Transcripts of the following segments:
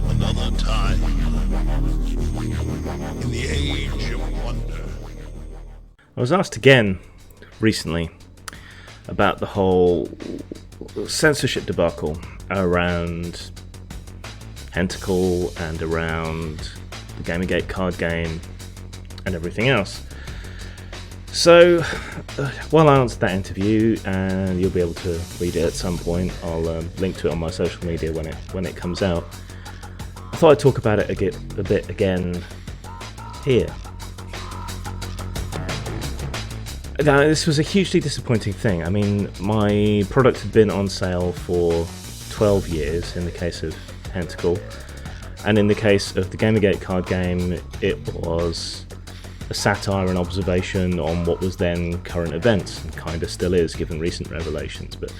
Another time in the age of wonder. I was asked again recently about the whole censorship debacle around Tentacle and around the Gamergate card game and everything else. So, while I answered that interview, and you'll be able to read it at some point, I'll link to it on my social media when it comes out. I thought I'd talk about it a bit again here. Now, this was a hugely disappointing thing. I mean, my product had been on sale for 12 years in the case of Tentacle, and in the case of the Gamergate card game, it was a satire and observation on what was then current events, and kind of still is given recent revelations. But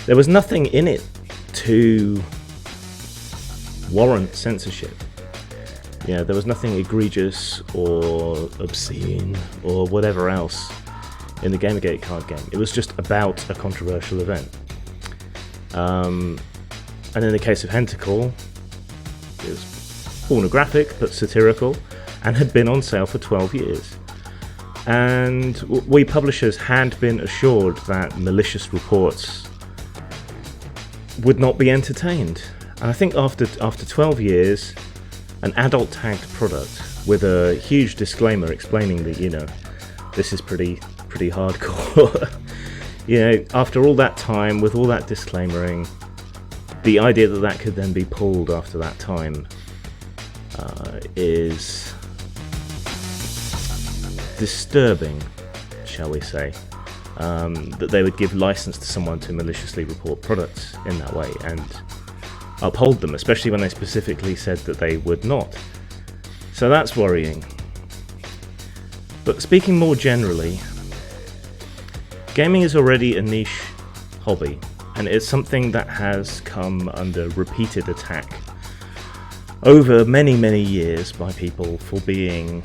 there was nothing in it to warrant censorship. There was nothing egregious or obscene or whatever else in the Gamergate card game. It was just about a controversial event. And in the case of Tentacle, it was pornographic but satirical, and had been on sale for 12 years. And we publishers had been assured that malicious reports would not be entertained. And I think after 12 years, an adult tagged product with a huge disclaimer explaining that, this is pretty hardcore. After all that time, with all that disclaimering, the idea that could then be pulled after that time is disturbing, shall we say, that they would give license to someone to maliciously report products in that way and uphold them, especially when they specifically said that they would not. So that's worrying. But speaking more generally, gaming is already a niche hobby, and it's something that has come under repeated attack over many, many years by people for being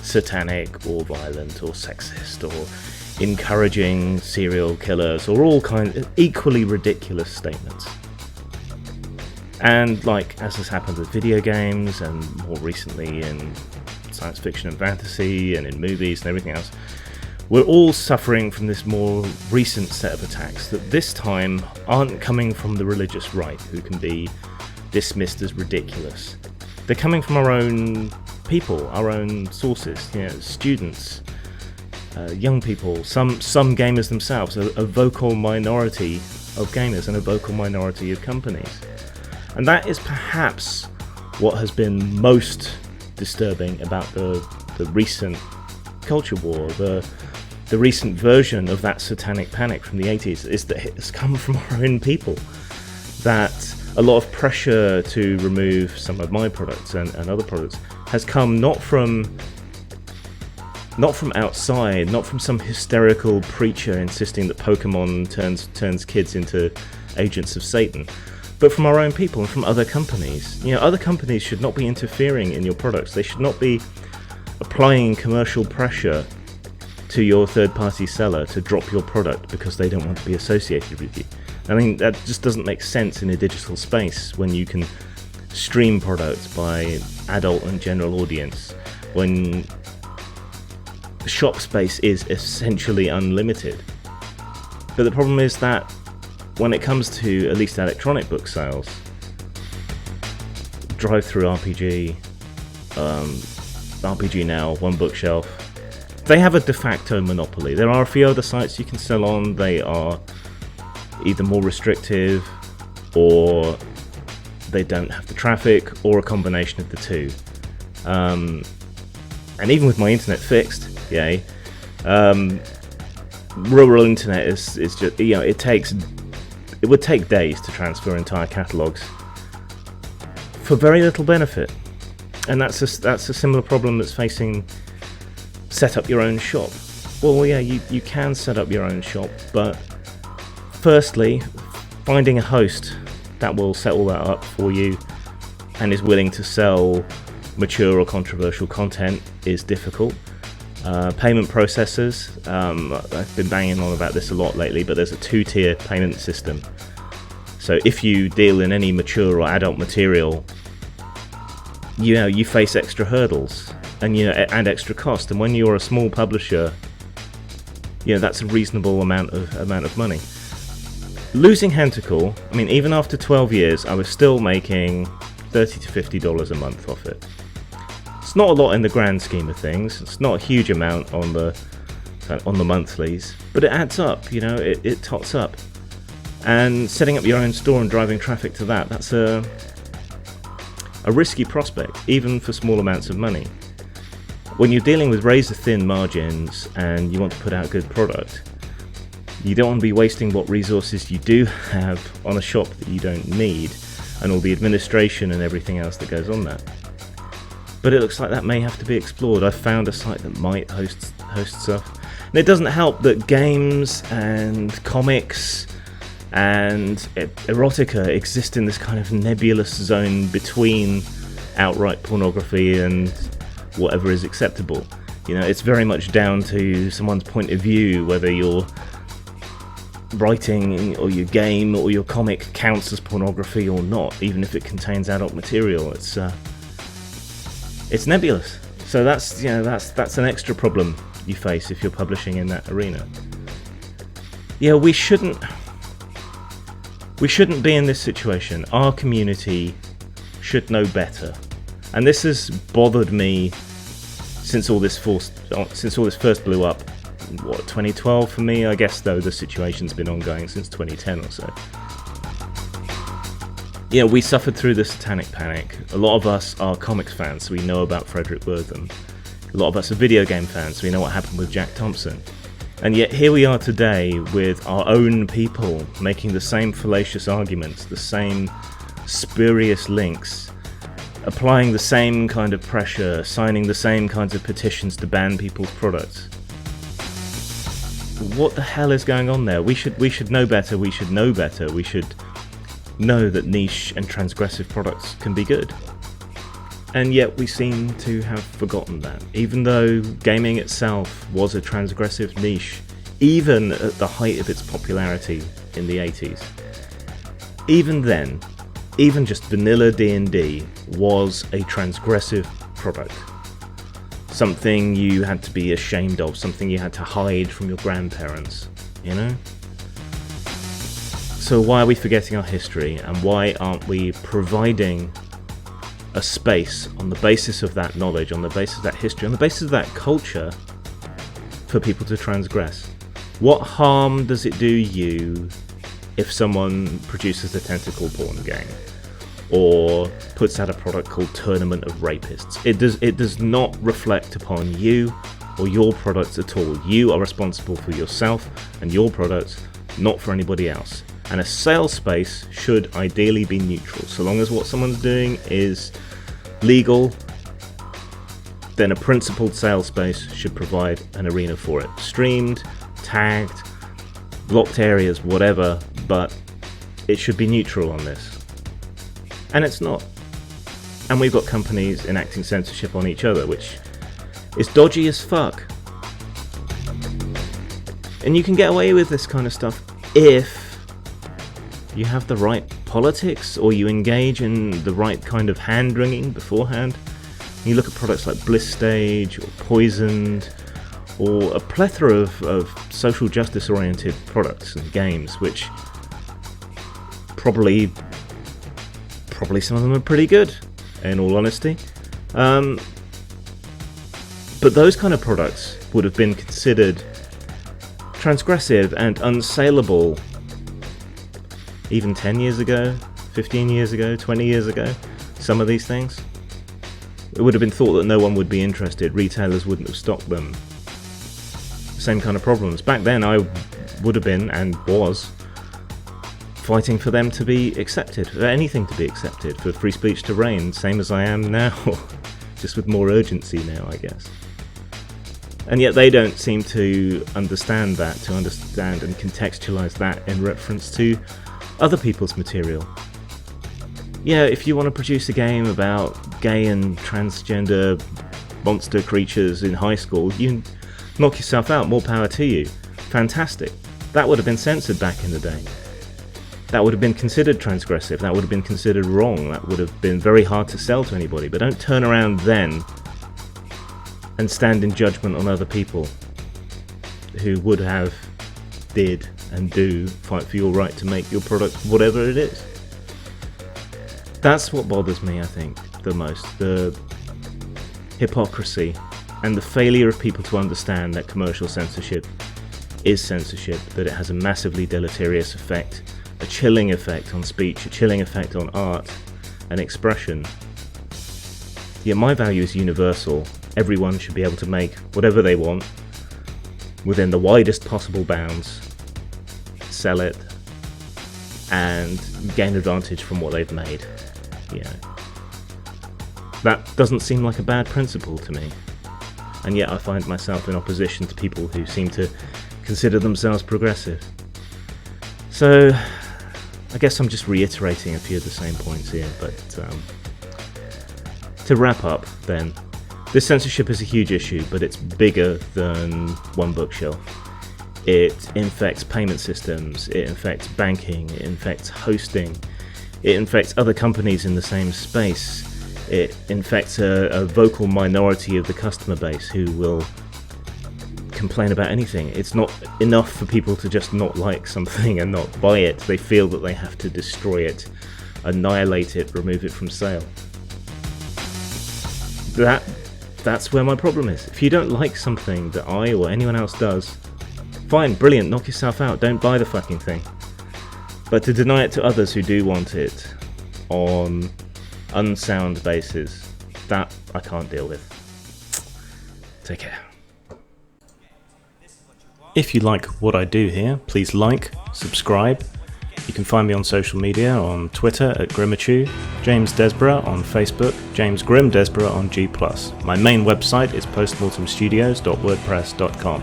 satanic or violent or sexist or encouraging serial killers or all kinds of equally ridiculous statements. And as has happened with video games and more recently in science fiction and fantasy and in movies and everything else, we're all suffering from this more recent set of attacks that this time aren't coming from the religious right, who can be dismissed as ridiculous. They're coming from our own people, our own sources, students, young people, some gamers themselves, a vocal minority of gamers and a vocal minority of companies. And that is perhaps what has been most disturbing about the recent culture war, the recent version of that satanic panic from the 80s, is that it's come from our own people. That a lot of pressure to remove some of my products and other products has come not from outside, not from some hysterical preacher insisting that Pokemon turns kids into agents of Satan, but from our own people and from other companies. Other companies should not be interfering in your products. They should not be applying commercial pressure to your third-party seller to drop your product because they don't want to be associated with you. I mean, that just doesn't make sense in a digital space when you can stream products by adult and general audience, when the shop space is essentially unlimited. But the problem is that when it comes to at least electronic book sales, drive-through RPG, RPG Now, One Bookshelf, they have a de facto monopoly. There are a few other sites you can sell on. They are either more restrictive, or they don't have the traffic, or a combination of the two. And even with my internet fixed, yay, rural internet is just, it would take days to transfer entire catalogues for very little benefit. And that's a similar problem that's facing set up your own shop. Well, yeah, you can set up your own shop, but firstly, finding a host that will set all that up for you and is willing to sell mature or controversial content is difficult. Payment processors, I've been banging on about this a lot lately, but there's a 2-tier payment system. So if you deal in any mature or adult material, you face extra hurdles and and extra cost. And when you're a small publisher, that's a reasonable amount of money. Losing Hentacle, I mean, even after 12 years, I was still making $30 to $50 a month off it. It's not a lot in the grand scheme of things. It's not a huge amount on the monthlies, but it adds up. It tots up. And setting up your own store and driving traffic to that's a risky prospect, even for small amounts of money. When you're dealing with razor-thin margins and you want to put out a good product, you don't want to be wasting what resources you do have on a shop that you don't need, and all the administration and everything else that goes on that. But it looks like that may have to be explored. I've found a site that might host stuff. And it doesn't help that games and comics and erotica exist in this kind of nebulous zone between outright pornography and whatever is acceptable. It's very much down to someone's point of view whether your writing or your game or your comic counts as pornography or not, even if it contains adult material. It's nebulous. So that's an extra problem you face if you're publishing in that arena. We shouldn't be in this situation. Our community should know better. And this has bothered me since all this first blew up. 2012 for me, I guess, though the situation's been ongoing since 2010 or so. We suffered through the Satanic Panic. A lot of us are comics fans, so we know about Frederick Wortham. A lot of us are video game fans, so we know what happened with Jack Thompson. And yet here we are today with our own people making the same fallacious arguments, the same spurious links, applying the same kind of pressure, signing the same kinds of petitions to ban people's products. What the hell is going on there? We should know better. We should know better. We should know that niche and transgressive products can be good. And yet we seem to have forgotten that. Even though gaming itself was a transgressive niche, even at the height of its popularity in the 80s, even then, even just vanilla D&D was a transgressive product. Something you had to be ashamed of, something you had to hide from your grandparents, So why are we forgetting our history, and why aren't we providing a space on the basis of that knowledge, on the basis of that history, on the basis of that culture for people to transgress? What harm does it do you if someone produces a tentacle porn game or puts out a product called Tournament of Rapists? It does not reflect upon you or your products at all. You are responsible for yourself and your products, not for anybody else. And a sale space should ideally be neutral. So long as what someone's doing is legal, then a principled sale space should provide an arena for it. Streamed, tagged, blocked areas, whatever, but it should be neutral on this. And it's not. And we've got companies enacting censorship on each other, which is dodgy as fuck. And you can get away with this kind of stuff if you have the right politics, or you engage in the right kind of hand-wringing beforehand. You look at products like Bliss Stage, or Poisoned, or a plethora of social justice-oriented products and games, which probably some of them are pretty good, in all honesty. But those kind of products would have been considered transgressive and unsaleable even 10 years ago, 15 years ago, 20 years ago. Some of these things, it would have been thought that no one would be interested. Retailers wouldn't have stocked them. Same kind of problems. Back then I would have been, and was, fighting for them to be accepted, for anything to be accepted, for free speech to reign, same as I am now, just with more urgency now, I guess. And yet they don't seem to understand that, to understand and contextualize that in reference to other people's material. Yeah, if you want to produce a game about gay and transgender monster creatures in high school, you knock yourself out, more power to you. Fantastic. That would have been censored back in the day. that would have been considered transgressive, that would have been considered wrong, that would have been very hard to sell to anybody. But don't turn around then and stand in judgment on other people who would have, did and do fight for your right to make your product whatever it is. That's what bothers me, I think, the most. The hypocrisy and the failure of people to understand that commercial censorship is censorship, that it has a massively deleterious effect, a chilling effect on speech, a chilling effect on art and expression. Yet my value is universal. Everyone should be able to make whatever they want within the widest possible bounds, sell it, and gain advantage from what they've made. You know, that doesn't seem like a bad principle to me, and yet I find myself in opposition to people who seem to consider themselves progressive. So I guess I'm just reiterating a few of the same points here, but to wrap up then, this censorship is a huge issue, but it's bigger than one bookshelf. It infects payment systems, it infects banking, it infects hosting, it infects other companies in the same space, it infects a vocal minority of the customer base who will complain about anything. It's not enough for people to just not like something and not buy it. They feel that they have to destroy it, annihilate it, remove it from sale. That's where my problem is. If you don't like something that I or anyone else does, fine, brilliant, knock yourself out, don't buy the fucking thing. But to deny it to others who do want it on unsound basis, that I can't deal with. Take care. If you like what I do here, please like, subscribe. You can find me on social media, on Twitter at Grimachu, James Desborough on Facebook, James Grim Desborough on G+. My main website is postmortemstudios.wordpress.com.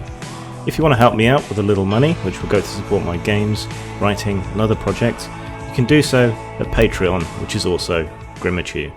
If you want to help me out with a little money, which will go to support my games, writing and other projects, you can do so at Patreon, which is also Grimachu.